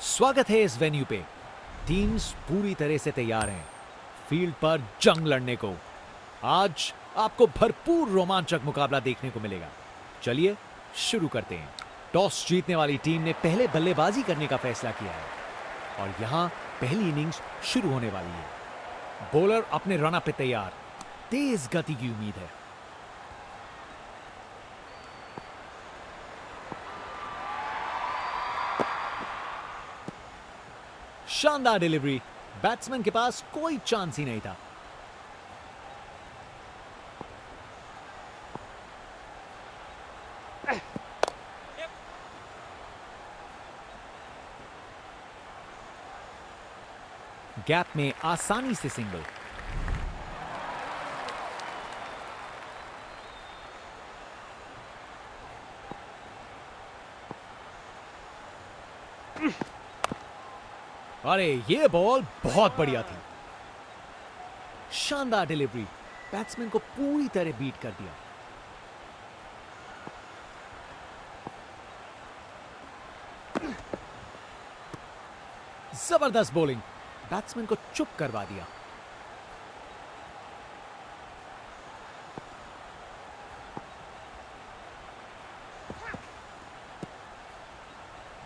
स्वागत है इस वेन्यू पे। टीम्स पूरी तरह से तैयार हैं फील्ड पर जंग लड़ने को। आज आपको भरपूर रोमांचक मुकाबला देखने को मिलेगा। चलिए शुरू करते हैं। टॉस जीतने वाली टीम ने पहले बल्लेबाजी करने का फैसला किया है और यहां पहली इनिंग्स शुरू होने वाली है। बॉलर अपने रन पे तैयार, तेज गति की उम्मीद है। शानदार डिलीवरी, बैट्समैन के पास कोई चांस ही नहीं था। गैप में आसानी से सिंगल। अरे ये बॉल बहुत बढ़िया थी। शानदार डिलीवरी, बैट्समैन को पूरी तरह बीट कर दिया। जबरदस्त बॉलिंग, बैट्समैन को चुप करवा दिया।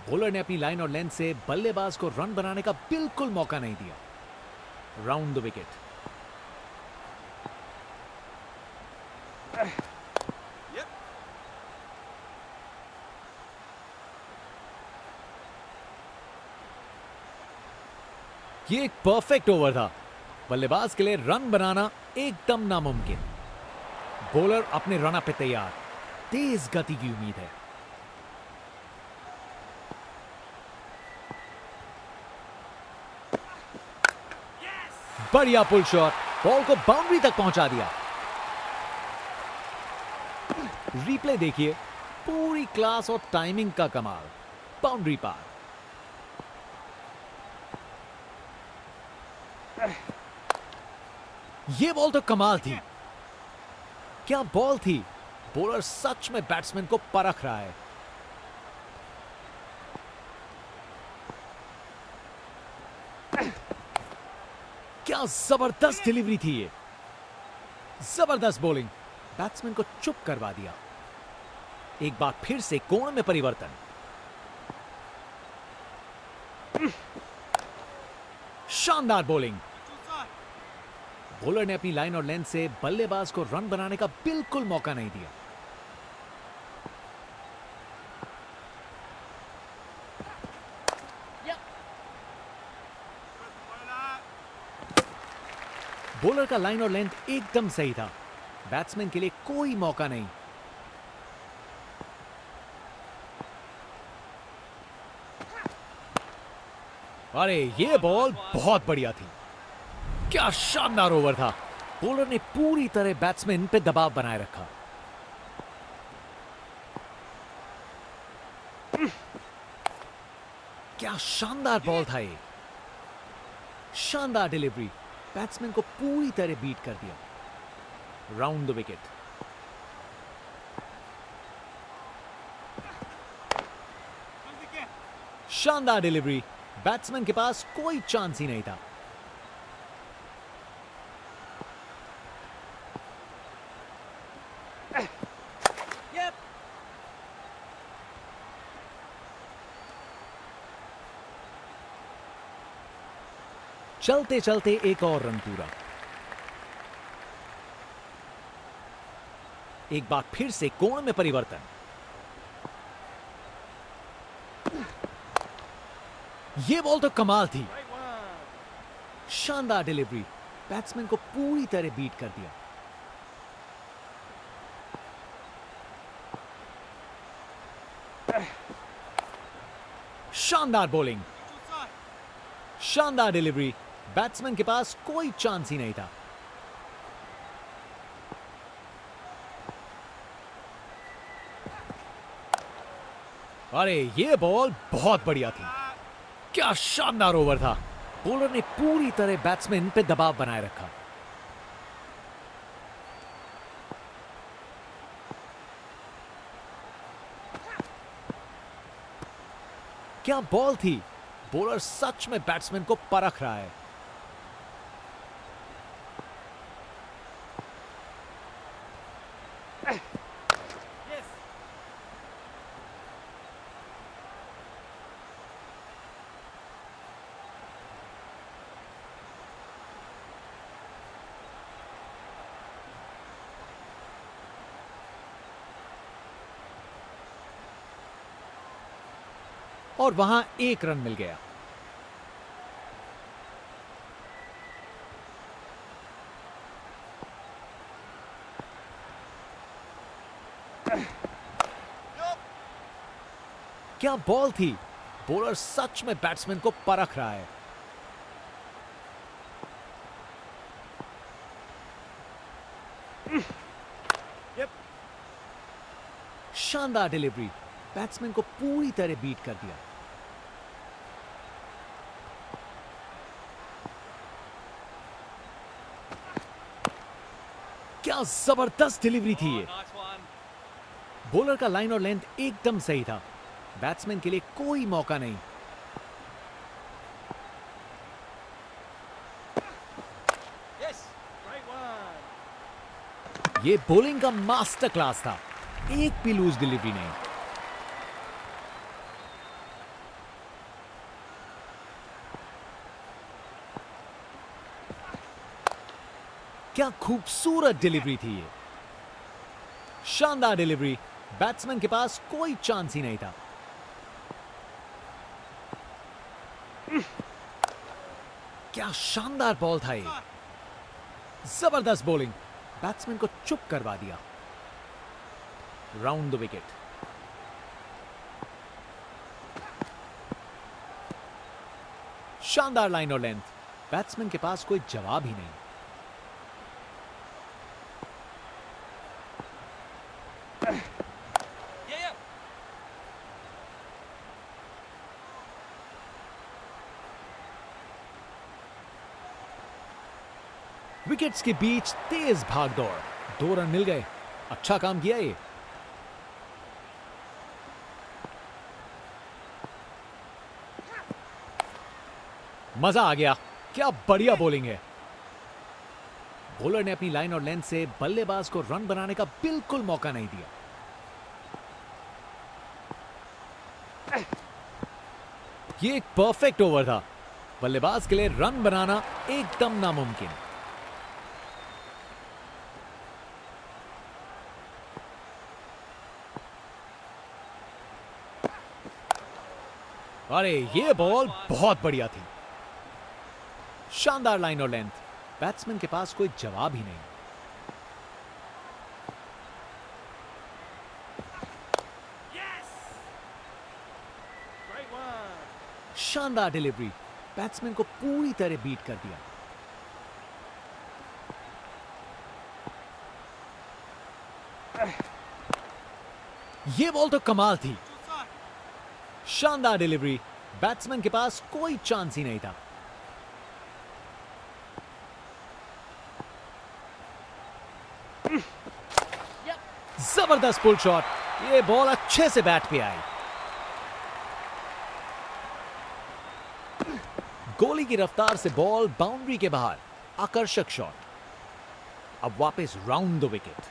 बॉलर ने अपनी लाइन और लेंथ से बल्लेबाज को रन बनाने का बिल्कुल मौका नहीं दिया। Round the wicket. ये एक परफेक्ट ओवर था। बल्लेबाज के लिए रन बनाना एकदम नामुमकिन। बॉलर अपने रन पे तैयार, तेज गति की उम्मीद है। बढ़िया पुल शॉट, बॉल को बाउंड्री तक पहुंचा दिया। रिप्ले देखिए, पूरी क्लास और टाइमिंग का कमाल। बाउंड्री पार। ये बॉल तो कमाल थी। क्या बॉल थी! बॉलर सच में बैट्समैन को परख रहा है। क्या जबरदस्त डिलीवरी थी ये। जबरदस्त बॉलिंग, बैट्समैन को चुप करवा दिया। एक बार फिर से कोण में परिवर्तन। शानदार बॉलिंग। बॉलर ने अपनी लाइन और लेंथ से बल्लेबाज को रन बनाने का बिल्कुल मौका नहीं दिया। बॉलर का लाइन और लेंथ एकदम सही था। बैट्समैन के लिए कोई मौका नहीं। अरे ये बॉल बहुत बढ़िया थी। क्या शानदार ओवर था। बॉलर ने पूरी तरह बैट्समैन पे दबाव बनाए रखा। क्या शानदार बॉल था ये। शानदार डिलीवरी, बैट्समैन को पूरी तरह बीट कर दिया। Round the wicket. शानदार डिलीवरी, बैट्समैन के पास कोई चांस ही नहीं था। चलते चलते एक और रन पूरा। एक बार फिर से कोण में परिवर्तन। यह बॉल तो कमाल थी। शानदार डिलीवरी, बैट्समैन को पूरी तरह बीट कर दिया। शानदार बॉलिंग, शानदार डिलीवरी, बैट्समैन के पास कोई चांस ही नहीं था। अरे ये बॉल बहुत बढ़िया थी। क्या शानदार ओवर था। बॉलर ने पूरी तरह बैट्समैन पे दबाव बनाए रखा। क्या बॉल थी। बॉलर सच में बैट्समैन को परख रहा है। और वहां एक रन मिल गया। क्या बॉल थी! बॉलर सच में बैट्समैन को परख रहा है। शानदार डिलीवरी, बैट्समैन को पूरी तरह बीट कर दिया। क्या जबरदस्त डिलीवरी थी ये! बॉलर का लाइन और लेंथ एकदम सही था। बैट्समैन के लिए कोई मौका नहीं। ये बॉलिंग का मास्टर क्लास था, एक भी लूज डिलीवरी नहीं। क्या खूबसूरत डिलीवरी थी ये! शानदार डिलीवरी, बैट्समैन के पास कोई चांस ही नहीं था। क्या शानदार बॉल था ये! जबरदस्त बॉलिंग, बैट्समैन को चुप करवा दिया। Round the wicket. शानदार लाइन और लेंथ, बैट्समैन के पास कोई जवाब ही नहीं। विकेट्स के बीच तेज भागदौड़, 2 रन मिल गए। अच्छा काम किया ये। मजा आ गया, क्या बढ़िया बॉलिंग है। बॉलर ने अपनी लाइन और लेंथ से बल्लेबाज को रन बनाने का बिल्कुल मौका नहीं दिया। ये एक परफेक्ट ओवर था। बल्लेबाज के लिए रन बनाना एकदम नामुमकिन। अरे ये बॉल बहुत बढ़िया थी। शानदार लाइन और लेंथ, बैट्समैन के पास कोई जवाब ही नहीं। शानदार डिलीवरी, बैट्समैन को पूरी तरह बीट कर दिया। ये बॉल तो कमाल थी। शानदार डिलीवरी, बैट्समैन के पास कोई चांस ही नहीं था। जबरदस्त पुल शॉट, ये बॉल अच्छे से बैट पे आई। गोली की रफ्तार से बॉल बाउंड्री के बाहर, आकर्षक शॉट। अब वापस राउंड द विकेट।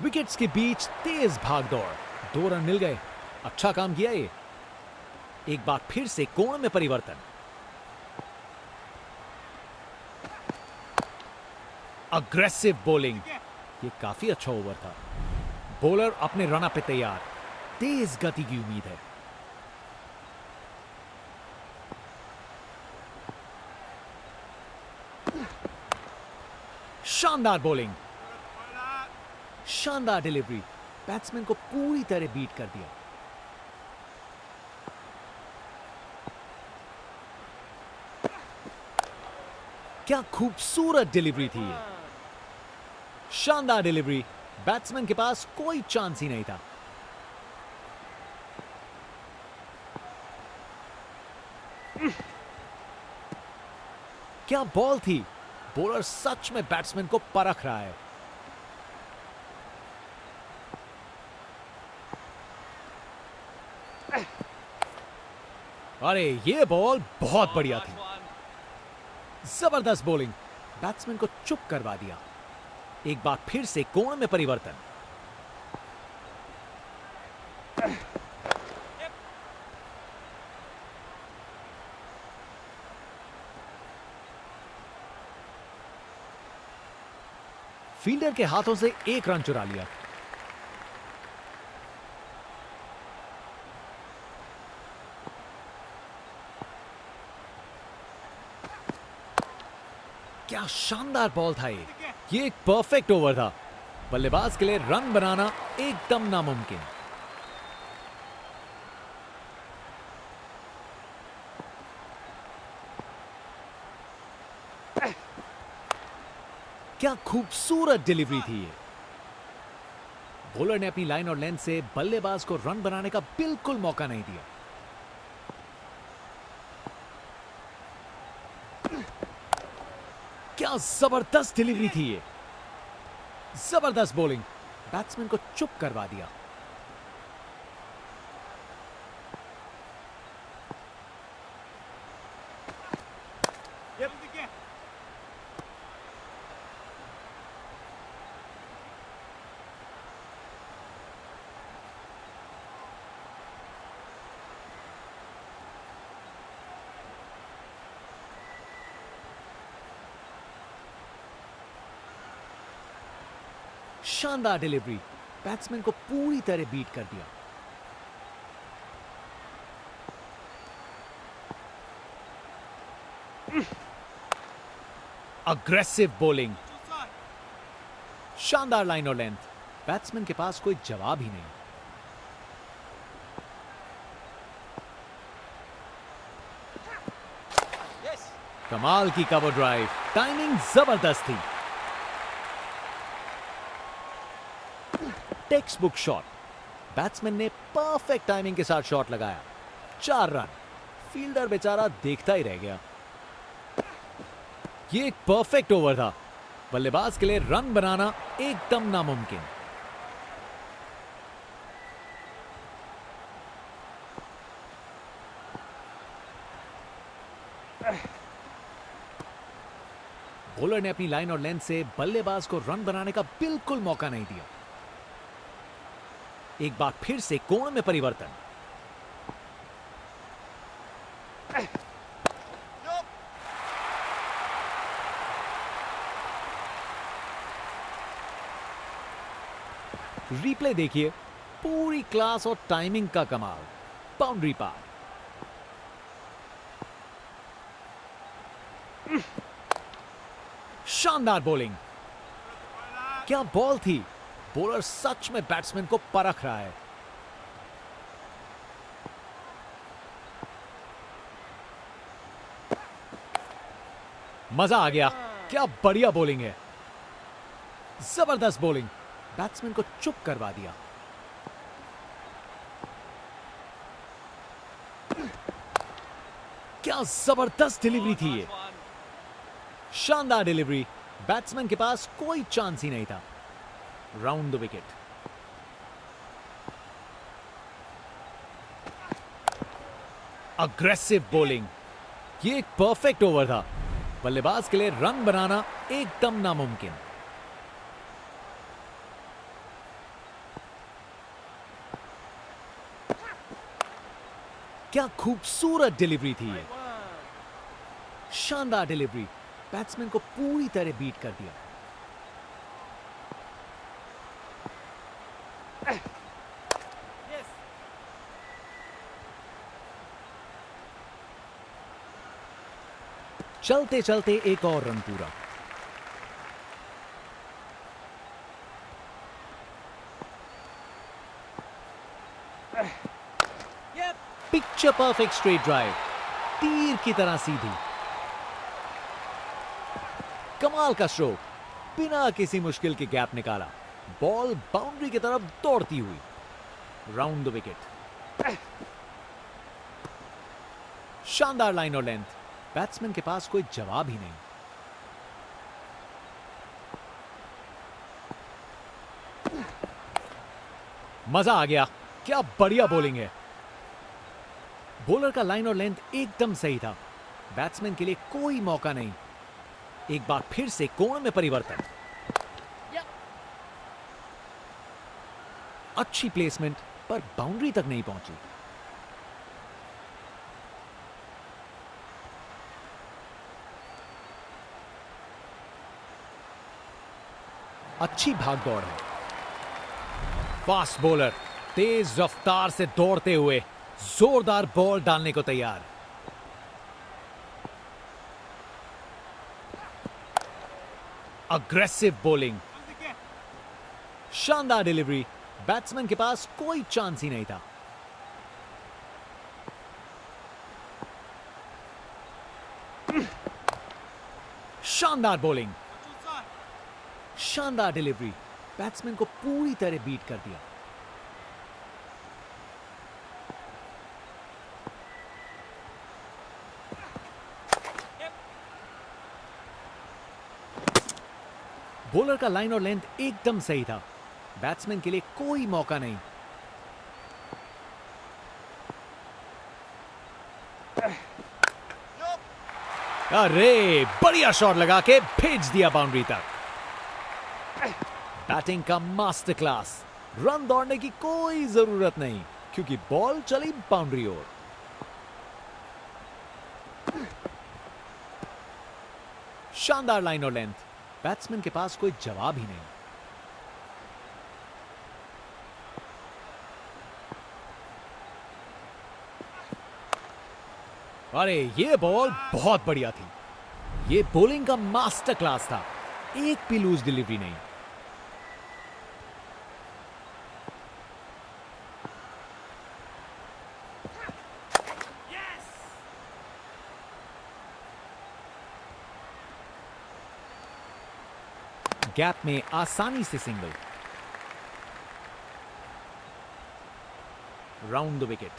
विकेट्स के बीच तेज भागदौड़, 2 रन मिल गए। अच्छा काम किया ये। एक बार फिर से कोण में परिवर्तन। अग्रेसिव बॉलिंग, ये काफी अच्छा ओवर था। बॉलर अपने रन पे तैयार, तेज गति की उम्मीद है। शानदार बॉलिंग, शानदार डिलीवरी, बैट्समैन को पूरी तरह बीट कर दिया। क्या खूबसूरत डिलीवरी थी ये! शानदार डिलीवरी, बैट्समैन के पास कोई चांस ही नहीं था। क्या बॉल थी। बॉलर सच में बैट्समैन को परख रहा है। अरे ये बॉल बहुत बढ़िया थी। जबरदस्त बॉलिंग, बैट्समैन को चुप करवा दिया। एक बार फिर से कोण में परिवर्तन। फील्डर के हाथों से एक रन चुरा लिया। क्या शानदार बॉल था ये एक परफेक्ट ओवर था। बल्लेबाज के लिए रन बनाना एकदम नामुमकिन। क्या खूबसूरत डिलीवरी थी ये। बॉलर ने अपनी लाइन और लेंथ से बल्लेबाज को रन बनाने का बिल्कुल मौका नहीं दिया। क्या जबरदस्त डिलीवरी थी ये। जबरदस्त बॉलिंग, बैट्समैन को चुप करवा दिया। शानदार डिलीवरी, बैट्समैन को पूरी तरह बीट कर दिया। अग्रेसिव बॉलिंग, शानदार लाइन और लेंथ, बैट्समैन के पास कोई जवाब ही नहीं। कमाल की कवर ड्राइव, टाइमिंग जबरदस्त थी। टेक्स्ट बुक शॉट, बैट्समैन ने परफेक्ट टाइमिंग के साथ शॉट लगाया। 4 रन, फील्डर बेचारा देखता ही रह गया। ये एक परफेक्ट ओवर था। बल्लेबाज के लिए रन बनाना एकदम नामुमकिन। बॉलर ने अपनी लाइन और लेंथ से बल्लेबाज को रन बनाने का बिल्कुल मौका नहीं दिया। एक बार फिर से कोण में परिवर्तन। रिप्ले देखिए, पूरी क्लास और टाइमिंग का कमाल। बाउंड्री पार। शानदार बॉलिंग, क्या बॉल थी। बॉलर सच में बैट्समैन को परख रहा है। मजा आ गया, क्या बढ़िया बॉलिंग है। जबरदस्त बॉलिंग, बैट्समैन को चुप करवा दिया। क्या जबरदस्त डिलीवरी थी ये। शानदार डिलीवरी, बैट्समैन के पास कोई चांस ही नहीं था। Round the wicket. Aggressive bowling, ये एक परफेक्ट ओवर था। बल्लेबाज के लिए रन बनाना एकदम नामुमकिन। क्या खूबसूरत डिलीवरी थी ये। शानदार डिलीवरी, बैट्समैन को पूरी तरह बीट कर दिया। चलते चलते एक और रन पूरा। पिक्चर परफेक्ट स्ट्रेट ड्राइव, तीर की तरह सीधी। कमाल का स्ट्रोक, बिना किसी मुश्किल के गैप निकाला। बॉल बाउंड्री की तरफ दौड़ती हुई। Round the wicket. शानदार लाइन और लेंथ, बैट्समैन के पास कोई जवाब ही नहीं। मजा आ गया, क्या बढ़िया बॉलिंग है। बॉलर का लाइन और लेंथ एकदम सही था, बैट्समैन के लिए कोई मौका नहीं। एक बार फिर से कोण में परिवर्तन, अच्छी प्लेसमेंट पर बाउंड्री तक नहीं पहुंची। अच्छी भाग दौड़ है। फास्ट बॉलर तेज रफ्तार से दौड़ते हुए जोरदार बॉल डालने को तैयार। अग्रेसिव बॉलिंग, शानदार डिलीवरी, बैट्समैन के पास कोई चांस ही नहीं था। शानदार बॉलिंग, शानदार डिलीवरी, बैट्समैन को पूरी तरह बीट कर दिया। बॉलर का लाइन और लेंथ एकदम सही था, बैट्समैन के लिए कोई मौका नहीं। अरे बढ़िया शॉट लगा के भेज दिया बाउंड्री तक। बैटिंग का मास्टर क्लास, रन दौड़ने की कोई जरूरत नहीं क्योंकि बॉल चली बाउंड्री ओर। शानदार लाइन और लेंथ, बैट्समैन के पास कोई जवाब ही नहीं। अरे ये बॉल बहुत बढ़िया थी, ये बॉलिंग का मास्टर क्लास था, एक भी लूज डिलीवरी नहीं। गैप में आसानी से सिंगल, राउंड द विकेट।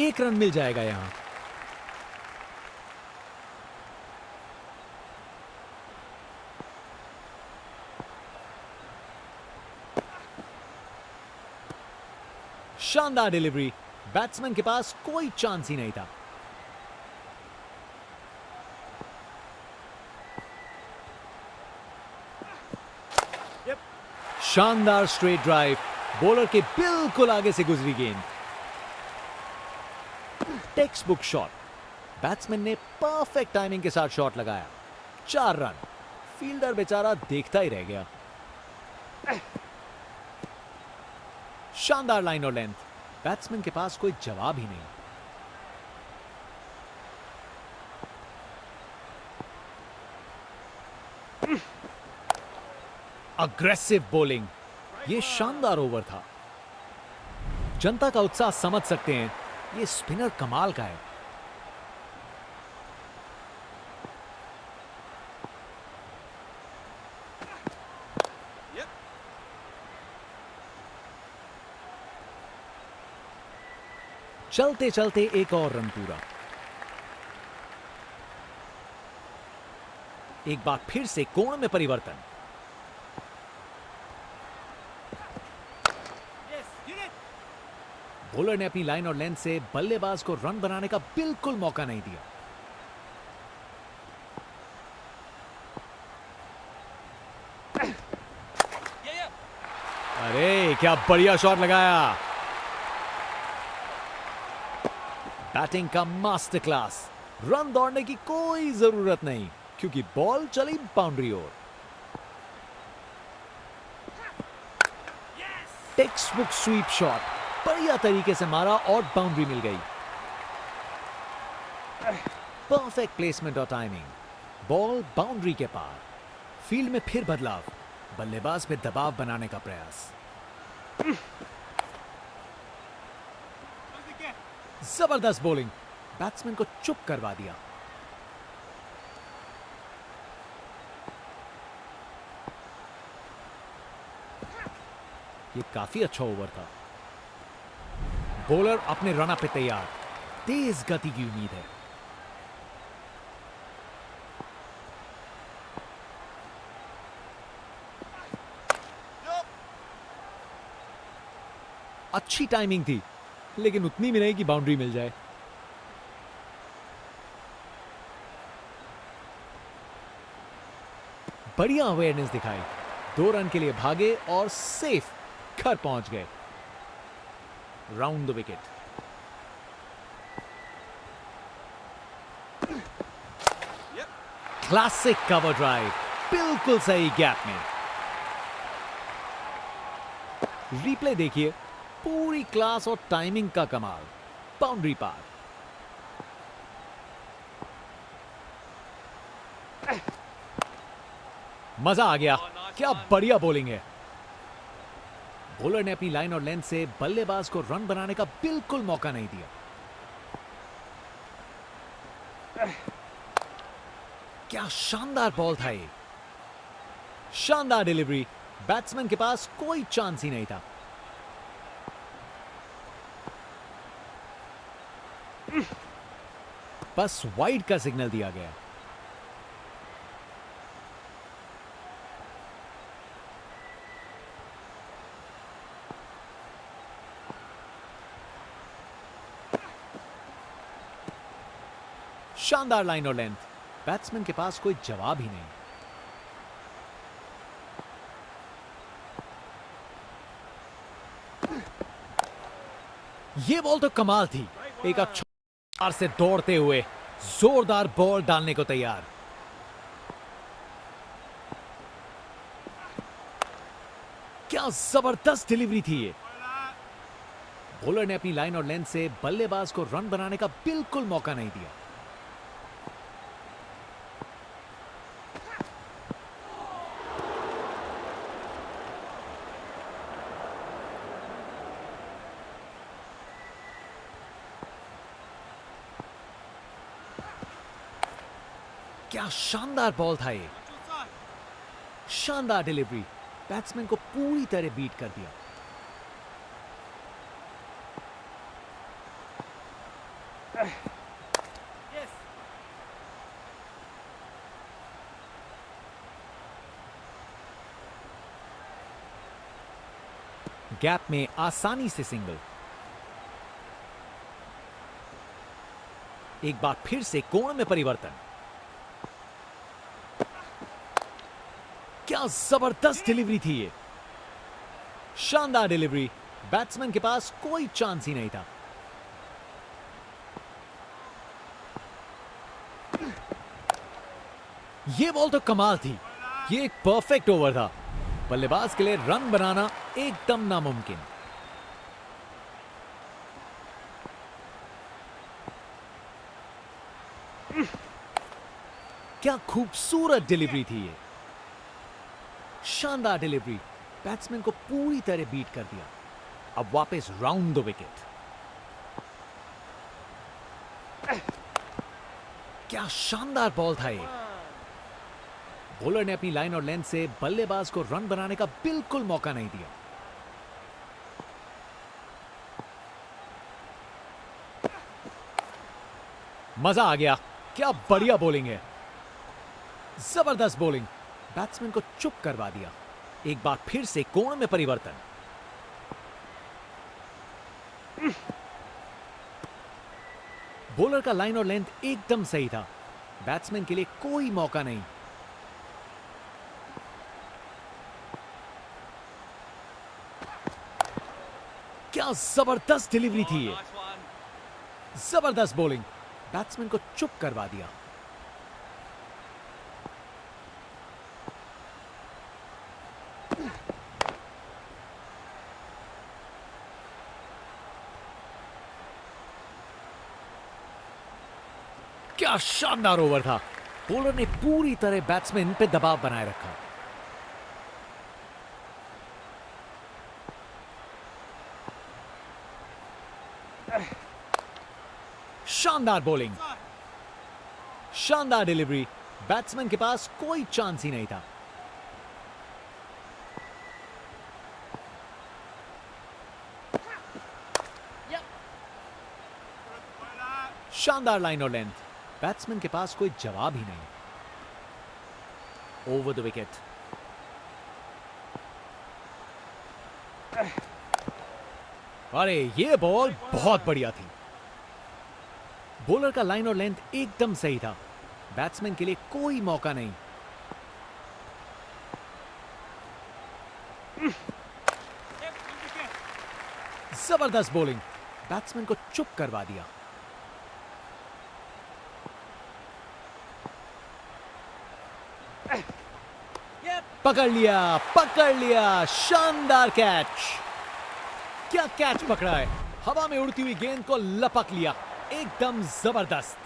एक रन मिल जाएगा यहां। शानदार डिलीवरी, बैट्समैन के पास कोई चांस ही नहीं था। शानदार स्ट्रेट ड्राइव, बॉलर के बिल्कुल आगे से गुजरी गेंद। टेक्स्ट बुक शॉट, बैट्समैन ने परफेक्ट टाइमिंग के साथ शॉट लगाया। 4 रन, फील्डर बेचारा देखता ही रह गया। शानदार लाइन और लेंथ, बैट्समैन के पास कोई जवाब ही नहीं। अग्रेसिव बॉलिंग, ये शानदार ओवर था। जनता का उत्साह समझ सकते हैं, ये स्पिनर कमाल का है। चलते चलते एक और रन पूरा। एक बार फिर से कोण में परिवर्तन। बॉलर ने अपनी लाइन और लेंथ से बल्लेबाज को रन बनाने का बिल्कुल मौका नहीं दिया। अरे क्या बढ़िया शॉट लगाया। बैटिंग का मास्टर क्लास, रन दौड़ने की कोई जरूरत नहीं क्योंकि बॉल चली बाउंड्री ओर। टेक्स्ट बुक स्वीप शॉट, बढ़िया तरीके से मारा और बाउंड्री मिल गई। परफेक्ट प्लेसमेंट और टाइमिंग, बॉल बाउंड्री के पार। फील्ड में फिर बदलाव, बल्लेबाज पे दबाव बनाने का प्रयास। जबरदस्त बॉलिंग, बैट्समैन को चुप करवा दिया। ये काफी अच्छा ओवर था। बॉलर अपने रन अप पे तैयार, तेज गति की उम्मीद है। अच्छी टाइमिंग थी, लेकिन उतनी भी नहीं कि बाउंड्री मिल जाए। बढ़िया अवेयरनेस दिखाई, 2 रन के लिए भागे और सेफ घर पहुंच गए। Round the wicket. Classic cover drive, बिल्कुल सही गैप में। रिप्ले देखिए, पूरी क्लास और टाइमिंग का कमाल। बाउंड्री पार। मजा आ गया, क्या बढ़िया बॉलिंग है। बॉलर ने अपनी लाइन और लेंथ से बल्लेबाज को रन बनाने का बिल्कुल मौका नहीं दिया। क्या शानदार बॉल था ये। शानदार डिलीवरी, बैट्समैन के पास कोई चांस ही नहीं था। बस वाइड का सिग्नल दिया गया। शानदार लाइन और लेंथ, बैट्समैन के पास कोई जवाब ही नहीं। ये बॉल तो कमाल थी, एक अच्छा से दौड़ते हुए जोरदार बॉल डालने को तैयार। क्या जबरदस्त डिलीवरी थी ये। बॉलर ने अपनी लाइन और लेंथ से बल्लेबाज को रन बनाने का बिल्कुल मौका नहीं दिया। क्या शानदार बॉल था ये। शानदार डिलीवरी, बैट्समैन को पूरी तरह बीट कर दिया। गैप में आसानी से सिंगल। एक बार फिर से कोण में परिवर्तन। क्या जबरदस्त डिलीवरी थी ये। शानदार डिलीवरी, बैट्समैन के पास कोई चांस ही नहीं था। ये बॉल तो कमाल थी, ये एक परफेक्ट ओवर था। बल्लेबाज के लिए रन बनाना एकदम नामुमकिन। क्या खूबसूरत डिलीवरी थी ये। शानदार डिलीवरी, बैट्समैन को पूरी तरह बीट कर दिया। अब वापस राउंड द विकेट। क्या शानदार बॉल था ये। बॉलर ने अपनी लाइन और लेंथ से बल्लेबाज को रन बनाने का बिल्कुल मौका नहीं दिया। मजा आ गया, क्या बढ़िया बॉलिंग है। जबरदस्त बॉलिंग, बैट्समैन को चुप करवा दिया। एक बार फिर से कोण में परिवर्तन। बॉलर का लाइन और लेंथ एकदम सही था, बैट्समैन के लिए कोई मौका नहीं। क्या जबरदस्त डिलीवरी थी ये। जबरदस्त बॉलिंग, बैट्समैन को चुप करवा दिया। क्या शानदार ओवर था। बॉलर ने पूरी तरह बैट्समैन पे दबाव बनाए रखा। शानदार बॉलिंग, शानदार डिलीवरी, बैट्समैन के पास कोई चांस ही नहीं था। शानदार लाइन और लेंथ, बैट्समैन के पास कोई जवाब ही नहीं। Over the wicket. अरे ये बॉल बहुत बढ़िया थी। बॉलर का लाइन और लेंथ एकदम सही था, बैट्समैन के लिए कोई मौका नहीं। जबरदस्त बॉलिंग, बैट्समैन को चुप करवा दिया। पकड़ लिया, शानदार कैच। क्या कैच पकड़ा है, हवा में उड़ती हुई गेंद को लपक लिया, एकदम जबरदस्त।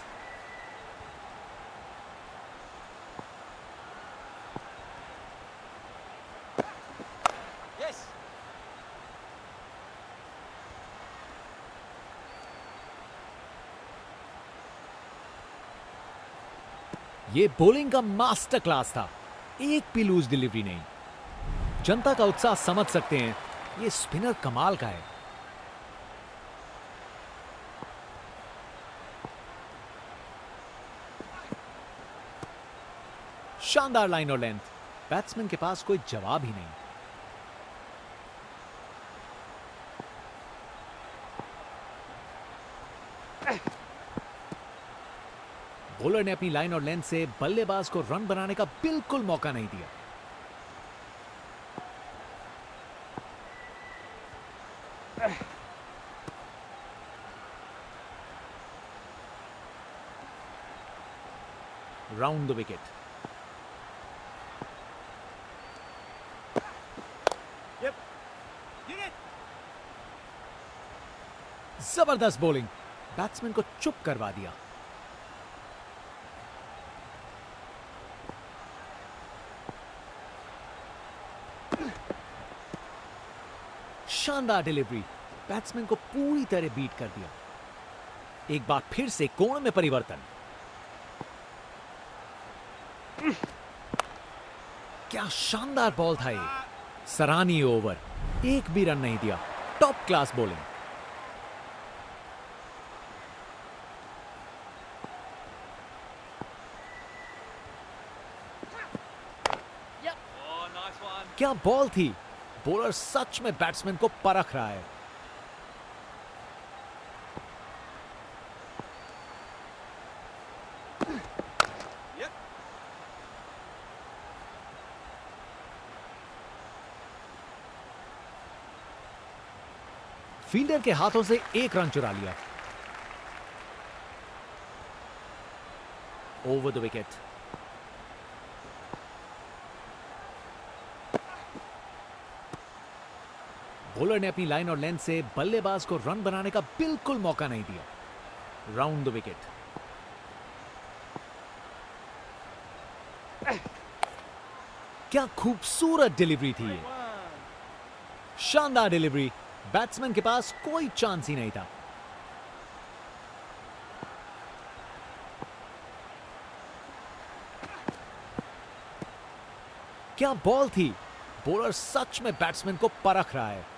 ये बॉलिंग का मास्टर क्लास था, एक भी लूज डिलीवरी नहीं। जनता का उत्साह समझ सकते हैं, ये स्पिनर कमाल का है। शानदार लाइन और लेंथ, बैट्समैन के पास कोई जवाब ही नहीं। बॉलर ने अपनी लाइन और लेंथ से बल्लेबाज को रन बनाने का बिल्कुल मौका नहीं दिया। Round the wicket. जबरदस्त बॉलिंग, बैट्समैन को चुप करवा दिया। शानदार डिलीवरी, बैट्समैन को पूरी तरह बीट कर दिया। एक बार फिर से कोण में परिवर्तन। क्या शानदार बॉल था ये, सराहनीय ओवर, एक भी रन नहीं दिया, टॉप क्लास बॉलिंग। क्या बॉल थी, बॉलर सच में बैट्समैन को परख रहा है। फील्डर के हाथों से एक रन चुरा लिया। Over the wicket. बॉलर ने अपनी लाइन और लेंथ से बल्लेबाज को रन बनाने का बिल्कुल मौका नहीं दिया। Round the wicket. क्या खूबसूरत डिलीवरी थी ये, शानदार डिलीवरी, बैट्समैन के पास कोई चांस ही नहीं था। क्या बॉल थी, बॉलर सच में बैट्समैन को परख रहा है।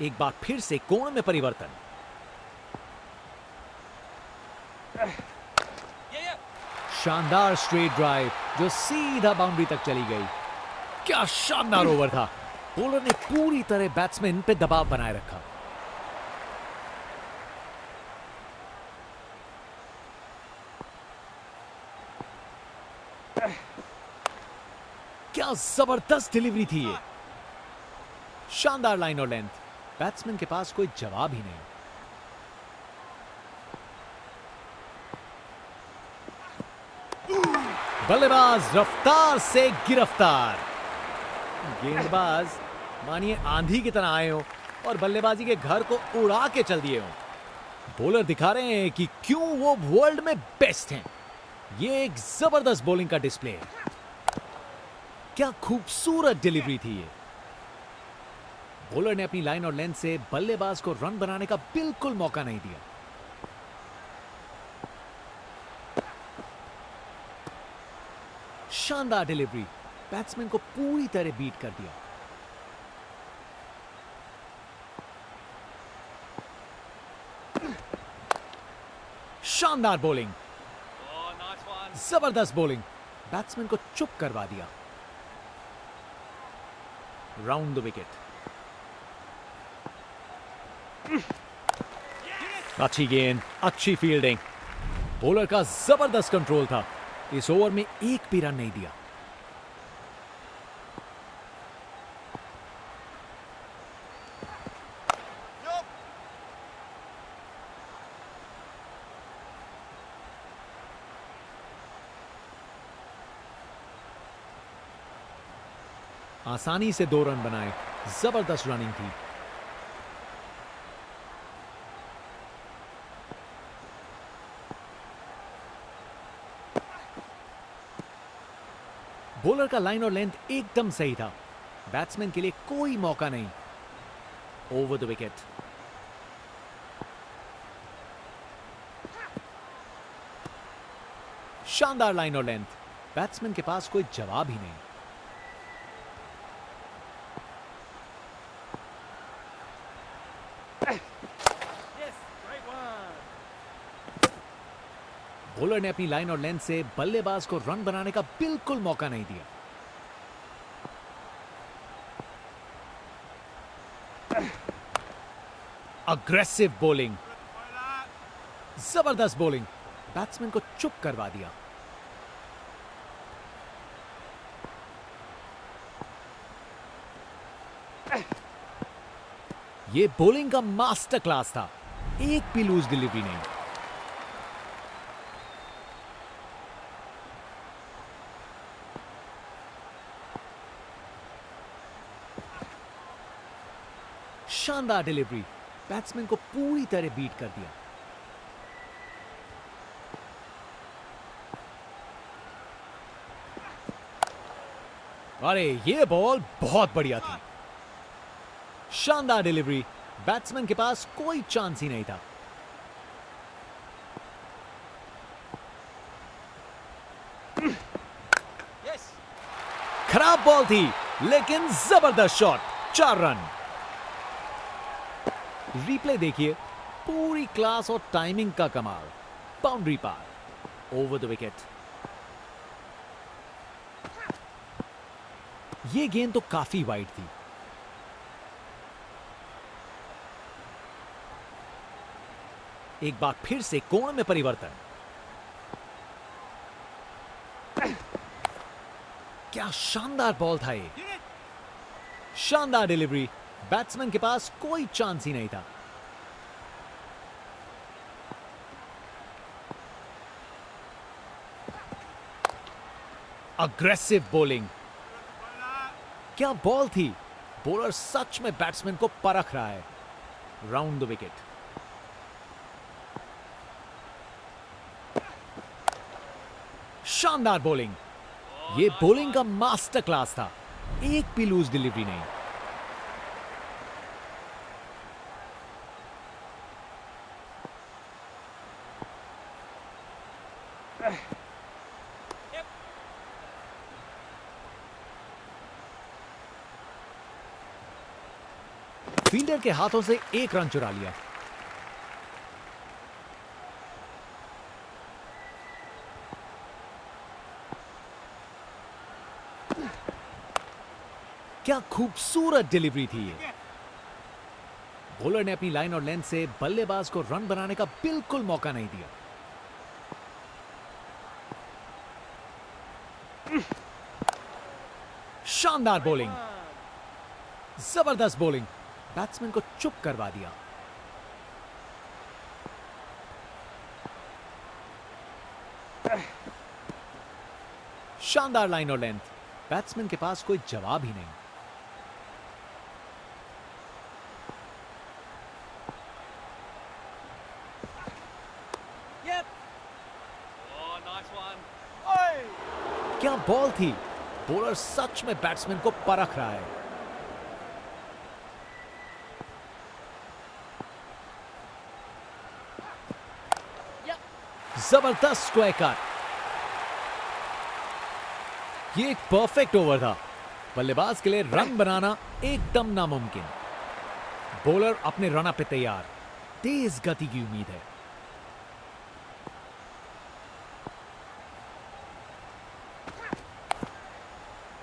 एक बार फिर से कोण में परिवर्तन। शानदार स्ट्रेट ड्राइव जो सीधा बाउंड्री तक चली गई। क्या शानदार ओवर था, बॉलर ने पूरी तरह बैट्समैन पे दबाव बनाए रखा। क्या जबरदस्त डिलीवरी थी ये, शानदार लाइन और लेंथ, बैट्समैन के पास कोई जवाब ही नहीं। बल्लेबाज रफ्तार से गिरफ्तार। गेंदबाज मानिए आंधी की तरह आए हो और बल्लेबाजी के घर को उड़ा के चल दिए हो। बॉलर दिखा रहे हैं कि क्यों वो वर्ल्ड में बेस्ट हैं। ये एक जबरदस्त बॉलिंग का डिस्प्ले है। क्या खूबसूरत डिलीवरी थी ये। बॉलर ने अपनी लाइन और लेंथ से बल्लेबाज को रन बनाने का बिल्कुल मौका नहीं दिया। शानदार डिलीवरी, बैट्समैन को पूरी तरह बीट कर दिया। शानदार बॉलिंग, जबरदस्त बॉलिंग, बैट्समैन को चुप करवा दिया। Round the wicket. अच्छी गेंद, अच्छी फील्डिंग, बॉलर का जबरदस्त कंट्रोल था। इस ओवर में एक भी रन नहीं दिया। आसानी से 2 रन बनाए, जबरदस्त रनिंग थी। बॉलर का लाइन और लेंथ एकदम सही था। बैट्समैन के लिए कोई मौका नहीं। Over the wicket. शानदार लाइन और लेंथ, बैट्समैन के पास कोई जवाब ही नहीं। बॉलर ने अपनी लाइन और लेंथ से बल्लेबाज को रन बनाने का बिल्कुल मौका नहीं दिया। अग्रेसिव बॉलिंग, जबरदस्त बॉलिंग, बैट्समैन को चुप करवा दिया। यह बॉलिंग का मास्टर क्लास था, एक भी लूज डिलीवरी नहीं। शानदार डिलीवरी, बैट्समैन को पूरी तरह बीट कर दिया। अरे ये बॉल बहुत बढ़िया थी। शानदार डिलीवरी, बैट्समैन के पास कोई चांस ही नहीं था। खराब बॉल थी लेकिन जबरदस्त शॉट, 4 रन। रिप्ले देखिए, पूरी क्लास और टाइमिंग का कमाल। बाउंड्री पार, ओवर द विकेट। यह गेंद तो काफी वाइड थी। एक बार फिर से कोण में परिवर्तन। क्या शानदार बॉल था ये। शानदार डिलीवरी, बैट्समैन के पास कोई चांस ही नहीं था। अग्रेसिव बॉलिंग, क्या बॉल थी। बॉलर सच में बैट्समैन को परख रहा है। Round the wicket. शानदार बॉलिंग, यह बॉलिंग का मास्टर क्लास था, एक भी लूज डिलीवरी नहीं। फील्डर के हाथों से 1 रन चुरा लिया। क्या खूबसूरत डिलीवरी थी ये। बॉलर ने अपनी लाइन और लेंथ से बल्लेबाज को रन बनाने का बिल्कुल मौका नहीं दिया। शानदार बॉलिंग, जबरदस्त बॉलिंग, बैट्समैन को चुप करवा दिया। शानदार लाइन और लेंथ, बैट्समैन के पास कोई जवाब ही नहीं। क्या बॉल थी। बॉलर सच में बैट्समैन को परख रहा है। जबरदस्त स्क्वायर कट। ये एक परफेक्ट ओवर था। बल्लेबाज के लिए रन बनाना एकदम नामुमकिन। बॉलर अपने रन पे तैयार। तेज गति की उम्मीद है।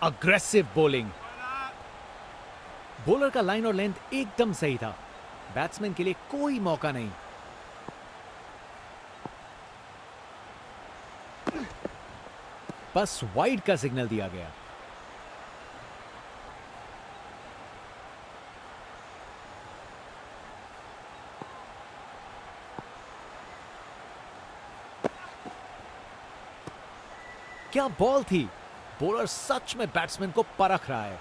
Aggressive bowling. बॉलर का लाइन और लेंथ एकदम सही था। बैट्समैन के लिए कोई मौका नहीं। बस वाइड का सिग्नल दिया गया। क्या बॉल थी। बॉलर सच में बैट्समैन को परख रहा है।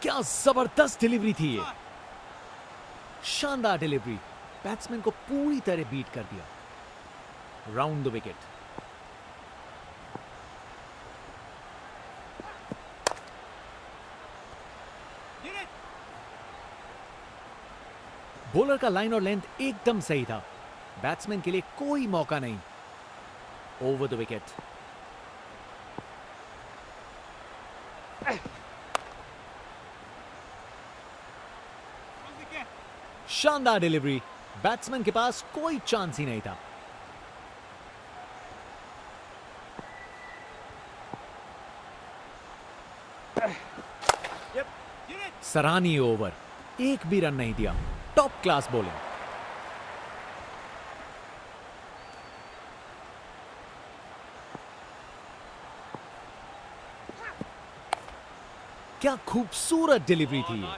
क्या जबरदस्त डिलीवरी थी ये। शानदार डिलीवरी। बैट्समैन को पूरी तरह बीट कर दिया। Round the wicket. बॉलर का लाइन और लेंथ एकदम सही था। बैट्समैन के लिए कोई मौका नहीं। Over the wicket. शानदार डिलीवरी। बैट्समैन के पास कोई चांस ही नहीं था। सराहनीय ओवर। एक भी रन नहीं दिया। Top class bowling. क्या खूबसूरत डिलीवरी थी ये।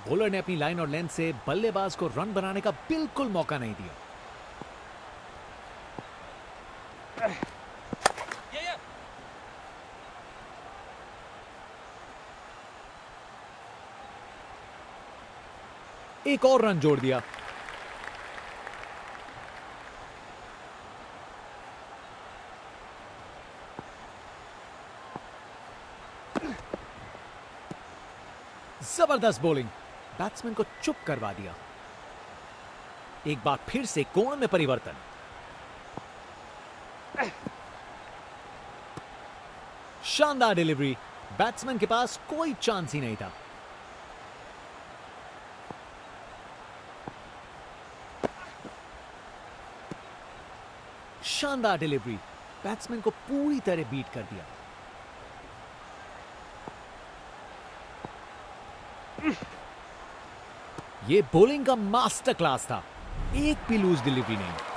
बॉलर ने अपनी लाइन और लेंथ से बल्लेबाज को रन बनाने का बिल्कुल मौका नहीं दिया। एक और रन जोड़ दिया। जबरदस्त बॉलिंग। बैट्समैन को चुप करवा दिया। एक बार फिर से कोण में परिवर्तन। शानदार डिलीवरी। बैट्समैन के पास कोई चांस ही नहीं था। शानदार डिलीवरी। बैट्समैन को पूरी तरह बीट कर दिया। ये बॉलिंग का मास्टर क्लास था। एक भी लूज डिलीवरी नहीं।